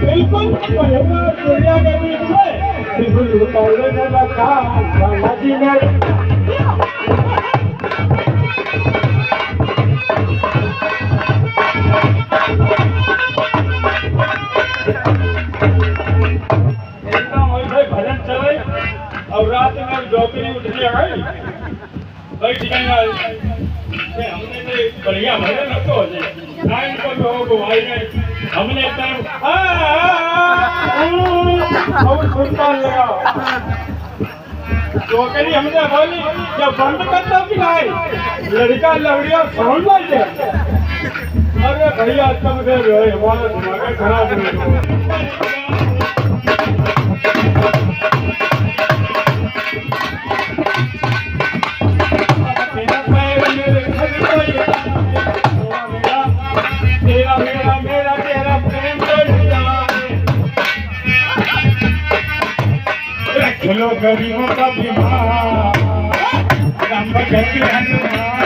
बिल्कुल दुनिया के बीच में बिल्कुल उतारने का रखा जी ने भजन चले और रात में डॉक्टरी उठने आई बैठ गई हमने तो बढ़िया भजन रखो टाइम को लोग भाई हमने और सुनता लगा डॉक्टरी हमने बोली जब बंद करता कि नहीं लड़का लवड़िया साउंड बाजे अरे भैया तुम से हमारा दिमाग खराब हो गया गरीबों का बीमार राम भजन हनुमान